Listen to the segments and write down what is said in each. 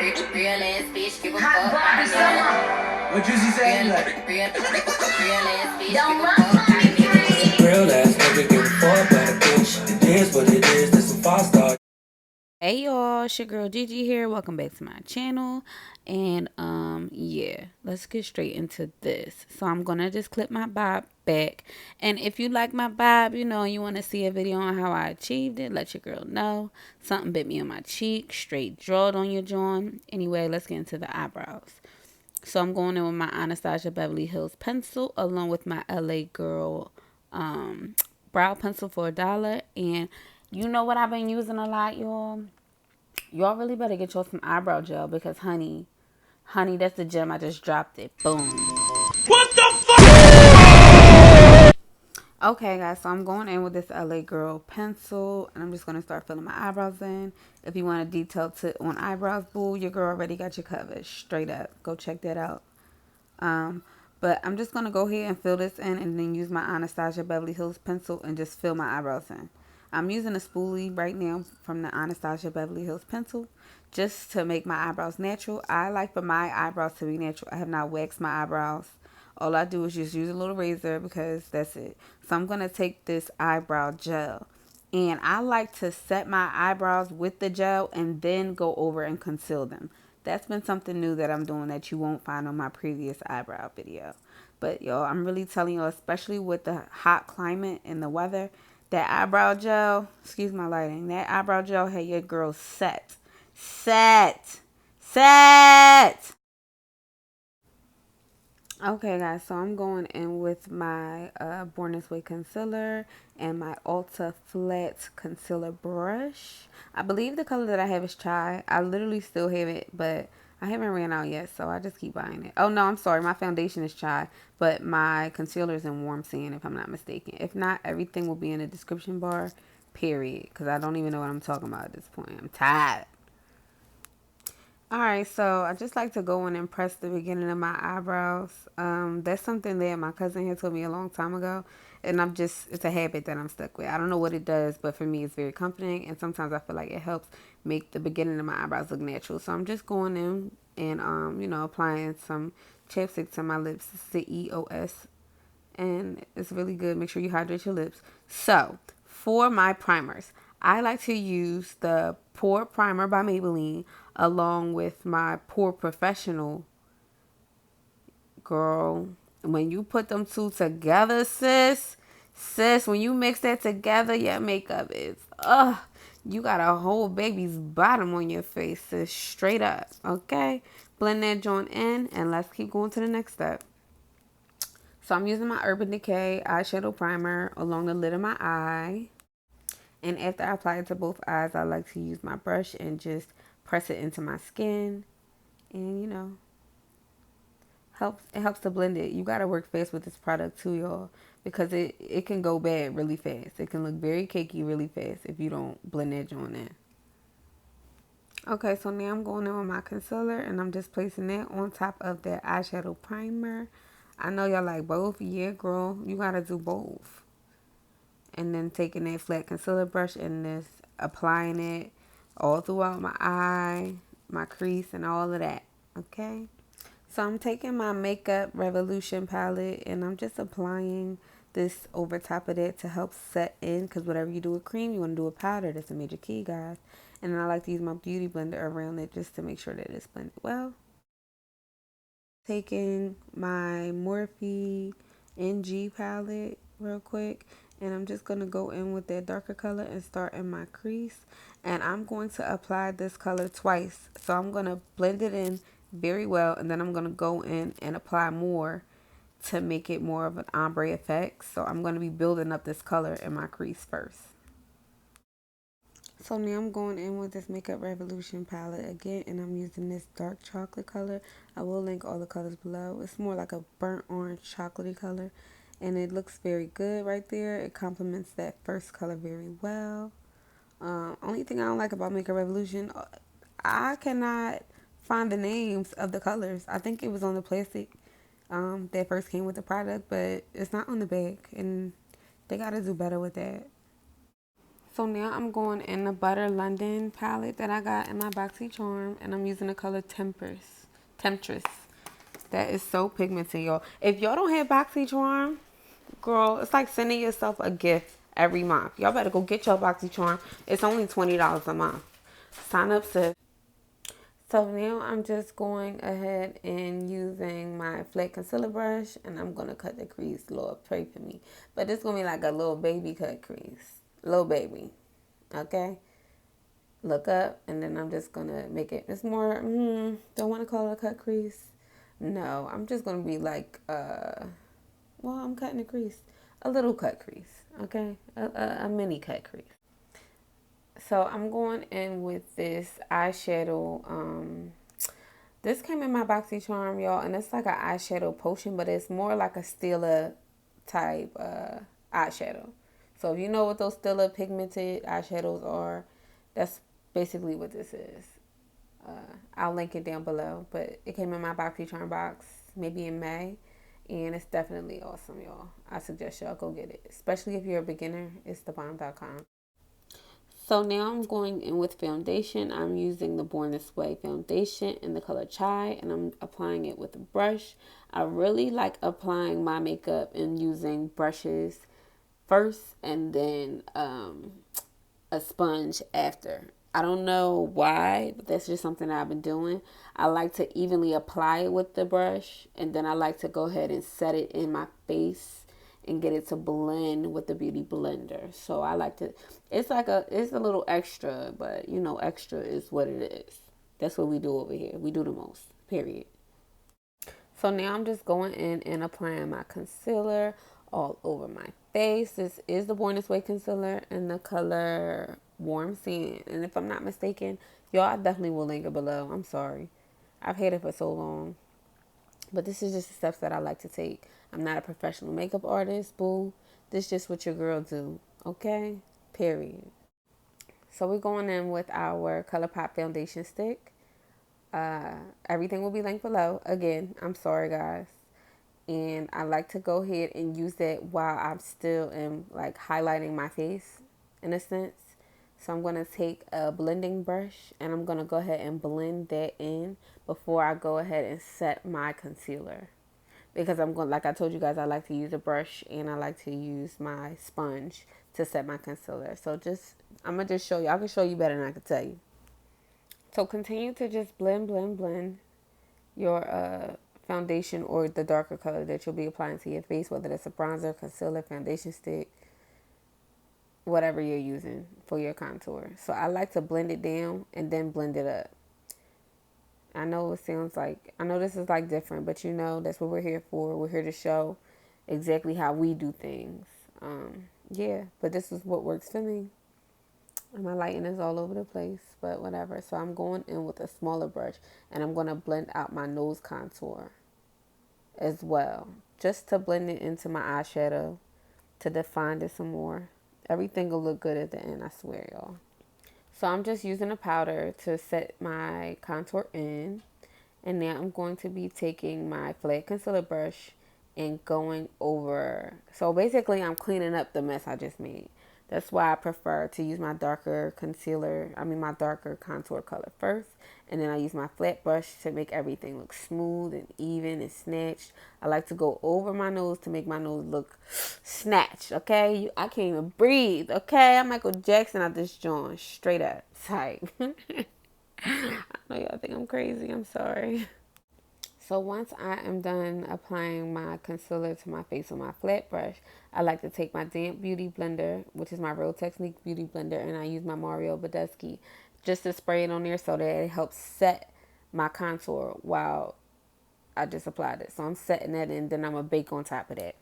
Real ass bitch, give a fuck. What Juicy say? Like, Real ass bitch, give a fuck. real ass nigga give a fuck about a bitch. It is what it is. That's some five star. Hey y'all, it's your girl Gigi here. Welcome back to my channel. And yeah, let's get straight into this. So I'm gonna just clip my bob back. And if you like my bob, you know, you wanna see a video on how I achieved it, let your girl know. Something bit me on my cheek, straight drawed on your joint. Anyway, let's get into the eyebrows. So I'm going in with my Anastasia Beverly Hills pencil along with my LA Girl brow pencil for $1. And you know what I've been using a lot, y'all? Y'all really better get y'all some eyebrow gel because, honey, that's the gem. I just dropped it. Boom. What the fuck? Okay, guys, so I'm going in with this LA Girl pencil, and I'm just going to start filling my eyebrows in. If you want a detailed tip on eyebrows, boo, your girl already got you covered. Straight up. Go check that out. But I'm just going to go ahead and fill this in and then use my Anastasia Beverly Hills pencil and just fill my eyebrows in. I'm using a spoolie right now from the Anastasia Beverly Hills pencil just to make my eyebrows natural. I like for my eyebrows to be natural. I have not waxed my eyebrows. All I do is just use a little razor because that's it. So I'm going to take this eyebrow gel. And I like to set my eyebrows with the gel and then go over and conceal them. That's been something new that I'm doing that you won't find on my previous eyebrow video. But y'all, I'm really telling you, especially with the hot climate and the weather, that eyebrow gel, excuse my lighting, that eyebrow gel had your girl set. Okay, guys, so I'm going in with my Born This Way concealer and my Ulta Flat concealer brush. I believe the color that I have is Chai. I literally still have it, but I haven't ran out yet, so I just keep buying it. Oh, no, I'm sorry. My foundation is Chai, but my concealer is in Warm Sand, if I'm not mistaken. If not, everything will be in the description bar, period, because I don't even know what I'm talking about at this point. I'm tired. Alright, so I just like to go in and press the beginning of my eyebrows. That's something that my cousin had told me a long time ago. And it's a habit that I'm stuck with. I don't know what it does, but for me it's very comforting. And sometimes I feel like it helps make the beginning of my eyebrows look natural. So I'm just going in and, you know, applying some chapstick to my lips. This is the EOS. And it's really good. Make sure you hydrate your lips. So, for my primers, I like to use the Pore Primer by Maybelline along with my Pore Professional. Girl, when you put them two together, sis, when you mix that together, your makeup is, you got a whole baby's bottom on your face, sis, straight up, okay? Blend that joint in, and let's keep going to the next step. So I'm using my Urban Decay eyeshadow primer along the lid of my eye. And after I apply it to both eyes, I like to use my brush and just press it into my skin. And, you know, it helps to blend it. You got to work fast with this product too, y'all. Because it can go bad really fast. It can look very cakey really fast if you don't blend that joint in. Okay, so now I'm going in with my concealer. And I'm just placing that on top of that eyeshadow primer. I know y'all like both. Yeah, girl. You got to do both. And then taking that flat concealer brush and just applying it all throughout my eye, my crease, and all of that. Okay? So I'm taking my Makeup Revolution palette and I'm just applying this over top of that to help set in. Because whatever you do with cream, you want to do with powder. That's a major key, guys. And then I like to use my Beauty Blender around it just to make sure that it's blended well. Taking my Morphe NG palette real quick. And I'm just going to go in with that darker color and start in my crease. And I'm going to apply this color twice. So I'm going to blend it in very well. And then I'm going to go in and apply more to make it more of an ombre effect. So I'm going to be building up this color in my crease first. So now I'm going in with this Makeup Revolution palette again. And I'm using this dark chocolate color. I will link all the colors below. It's more like a burnt orange chocolatey color. And it looks very good right there. It complements that first color very well. Only thing I don't like about Makeup Revolution, I cannot find the names of the colors. I think it was on the plastic that first came with the product, but it's not on the bag. And they got to do better with that. So now I'm going in the Butter London palette that I got in my BoxyCharm, and I'm using the color Temptress. That is so pigmented, y'all. If y'all don't have BoxyCharm, girl, it's like sending yourself a gift every month. Y'all better go get your BoxyCharm. It's only $20 a month. Sign up, sis. So now I'm just going ahead and using my flat concealer brush, and I'm going to cut the crease. Lord, pray for me. But it's going to be like a little baby cut crease. Little baby. Okay? Look up, and then I'm just going to make it. It's more, don't want to call it a cut crease. No, I'm just going to be like, well, I'm cutting a crease. A little cut crease. Okay? A mini cut crease. So I'm going in with this eyeshadow. This came in my BoxyCharm, y'all, and it's like an eyeshadow potion, but it's more like a Stila type eyeshadow. So if you know what those Stila pigmented eyeshadows are, that's basically what this is. I'll link it down below, but it came in my BoxyCharm box maybe in May, and it's definitely awesome, y'all. I suggest y'all go get it, especially if you're a beginner. It's thebomb.com. So now I'm going in with foundation. I'm using the Born This Way foundation in the color Chai, and I'm applying it with a brush. I really like applying my makeup and using brushes first and then a sponge after. I don't know why, but that's just something that I've been doing. I like to evenly apply it with the brush, and then I like to go ahead and set it in my face and get it to blend with the beauty blender. So I like to, it's a little extra, but you know, extra is what it is. That's what we do over here. We do the most, period. So now I'm just going in and applying my concealer all over my face. This is the Born This Way concealer in the color Warm Sand. And if I'm not mistaken, y'all, I definitely will link it below. I'm sorry. I've had it for so long. But this is just the steps that I like to take. I'm not a professional makeup artist, boo. This is just what your girl do, okay? Period. So we're going in with our ColourPop foundation stick. Everything will be linked below. Again, I'm sorry, guys. And I like to go ahead and use that while I'm still like highlighting my face, in a sense. So I'm going to take a blending brush and I'm going to go ahead and blend that in before I go ahead and set my concealer. Because I'm going, like I told you guys, I like to use a brush and I like to use my sponge to set my concealer. So I'm going to just show you. I can show you better than I can tell you. So continue to just blend your foundation or the darker color that you'll be applying to your face, whether that's a bronzer, concealer, foundation stick, whatever you're using for your contour. So I like to blend it down and then blend it up. I know it sounds like, I know this is like different, but you know, that's what we're here for. We're here to show exactly how we do things. Yeah, but this is what works for me. And my lighting is all over the place, but whatever. So I'm going in with a smaller brush and I'm going to blend out my nose contour as well, just to blend it into my eyeshadow, to define it some more. Everything will look good at the end, I swear, y'all. So I'm just using a powder to set my contour in. And now I'm going to be taking my flat concealer brush and going over. So basically I'm cleaning up the mess I just made. That's why I prefer to use my darker my darker contour color first. And then I use my flat brush to make everything look smooth and even and snatched. I like to go over my nose to make my nose look snatched, okay? I can't even breathe, okay? I'm Michael Jackson out this joint, straight up. Type. I know y'all think I'm crazy. I'm sorry. So once I am done applying my concealer to my face with my flat brush, I like to take my damp beauty blender, which is my Real Technique beauty blender, and I use my Mario Badescu just to spray it on there so that it helps set my contour while I just applied it. So I'm setting that and then I'm going to bake on top of that.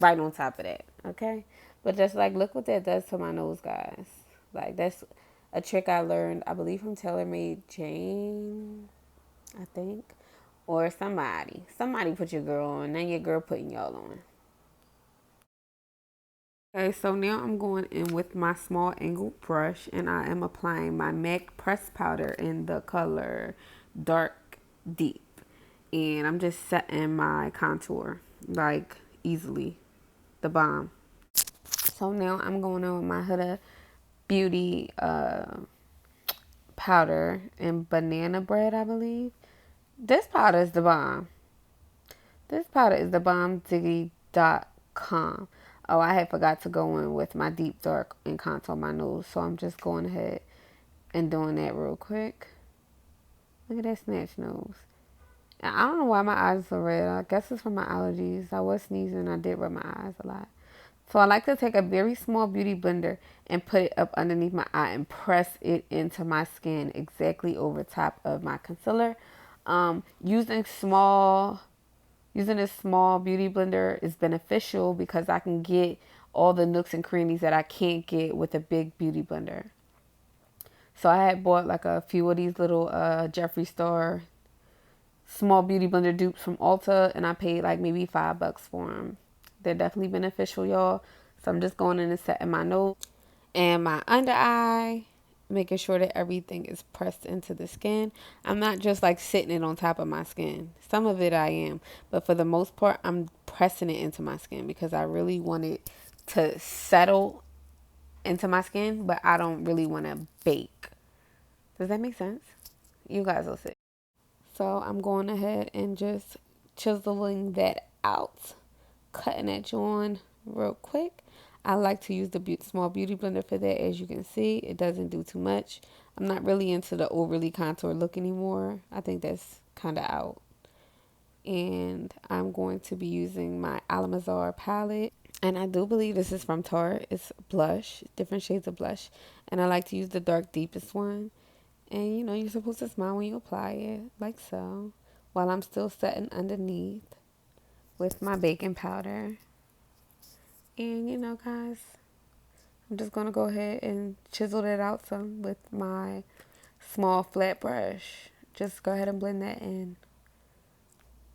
Right on top of that. Okay? But just like, look what that does to my nose, guys. Like, that's a trick I learned, I believe, from TaylorMade Jane, I think. Or somebody. Somebody put your girl on. Then your girl putting y'all on. Okay, so now I'm going in with my small angled brush. And I am applying my MAC pressed powder in the color Dark Deep. And I'm just setting my contour. Like, easily. The bomb. So now I'm going on with my Huda Beauty powder in banana bread, I believe. This powder is the bomb. This powder is the bomb. Diggy.com. Oh, I had forgot to go in with my deep dark and contour my nose, so I'm just going ahead and doing that real quick. Look at that snatch nose. And I don't know why my eyes are so red. I guess it's from my allergies. I was sneezing. I did rub my eyes a lot. So I like to take a very small beauty blender and put it up underneath my eye and press it into my skin exactly over top of my concealer. Using a small beauty blender is beneficial because I can get all the nooks and crannies that I can't get with a big beauty blender. So I had bought like a few of these little Jeffree Star small beauty blender dupes from Ulta, and I paid like maybe $5 for them. They're definitely beneficial, y'all. So I'm just going in and setting my nose and my under eye, making sure that everything is pressed into the skin. I'm not just like sitting it on top of my skin. Some of it I am, but for the most part, I'm pressing it into my skin because I really want it to settle into my skin, but I don't really want to bake. Does that make sense? You guys will see. So I'm going ahead and just chiseling that out, cutting that joint real quick. I like to use the small beauty blender for that. As you can see, it doesn't do too much. I'm not really into the overly contour look anymore. I think that's kind of out. And I'm going to be using my Almazar palette. And I do believe this is from Tarte. It's blush, different shades of blush. And I like to use the dark deepest one. And you know, you're supposed to smile when you apply it, like so. While I'm still setting underneath with my baking powder. And you know, guys, I'm just going to go ahead and chisel that out some with my small flat brush. Just go ahead and blend that in.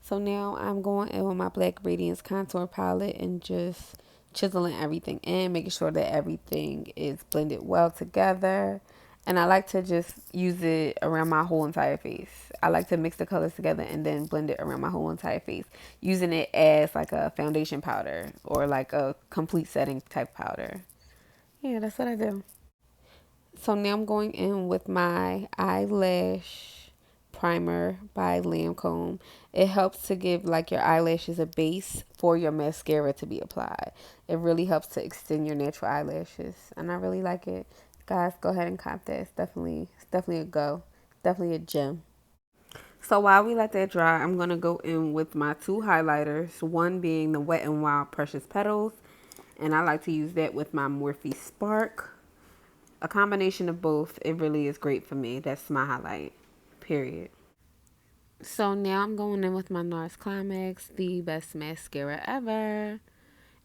So now I'm going in with my Black Radiance Contour Palette and just chiseling everything in, making sure that everything is blended well together. And I like to just use it around my whole entire face. I like to mix the colors together and then blend it around my whole entire face, using it as like a foundation powder or like a complete setting type powder. Yeah, that's what I do. So now I'm going in with my eyelash primer by Lancôme. It helps to give like your eyelashes a base for your mascara to be applied. It really helps to extend your natural eyelashes, and I really like it. Guys, go ahead and cop that. It's definitely a go. Definitely a gem. So while we let that dry, I'm going to go in with my two highlighters. One being the Wet n Wild Precious Petals. And I like to use that with my Morphe Spark. A combination of both. It really is great for me. That's my highlight. Period. So now I'm going in with my Nars Climax, the best mascara ever.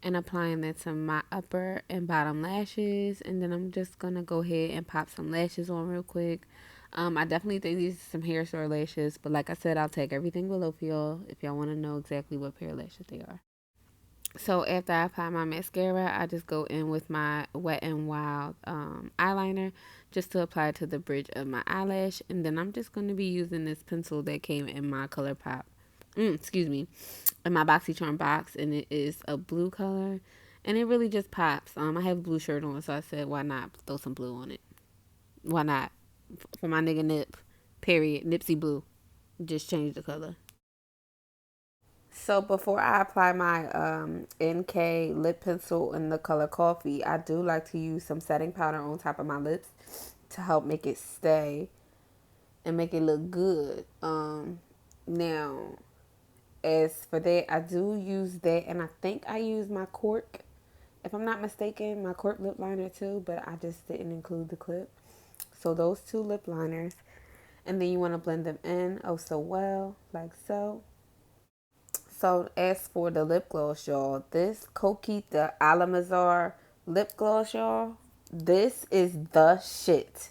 And applying that to my upper and bottom lashes. And then I'm just going to go ahead and pop some lashes on real quick. I definitely think these are some hair store lashes. But like I said, I'll take everything below for y'all if y'all want to know exactly what pair of lashes they are. So after I apply my mascara, I just go in with my Wet n Wild eyeliner just to apply it to the bridge of my eyelash. And then I'm just going to be using this pencil that came in my ColourPop. Excuse me. In my BoxyCharm box. And it is a blue color. And it really just pops. I have a blue shirt on, so I said, why not throw some blue on it? Why not? For my nigga Nip. Period. Nipsey Blue. Just change the color. So before I apply my NK lip pencil in the color Coffee, I do like to use some setting powder on top of my lips to help make it stay and make it look good. Now, as for that, I do use that, and I think I use my cork, if I'm not mistaken, my cork lip liner too, but I just didn't include the clip. So those two lip liners, and then you want to blend them in oh so well, like so. So as for the lip gloss, y'all, this Coqueta Almazar lip gloss, y'all, this is the shit.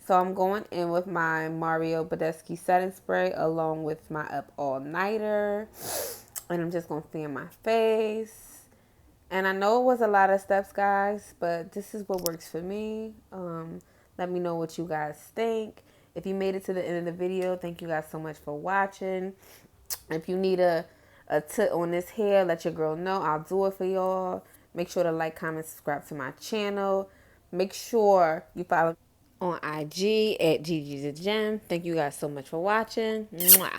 So I'm going in with my Mario Badescu setting spray along with my Up All Nighter. And I'm just going to fan my face. And I know it was a lot of steps, guys, but this is what works for me. Let me know what you guys think. If you made it to the end of the video, thank you guys so much for watching. If you need a tip on this hair, let your girl know. I'll do it for y'all. Make sure to like, comment, subscribe to my channel. Make sure you follow on IG at GigitheGem. Thank you guys so much for watching. Mwah.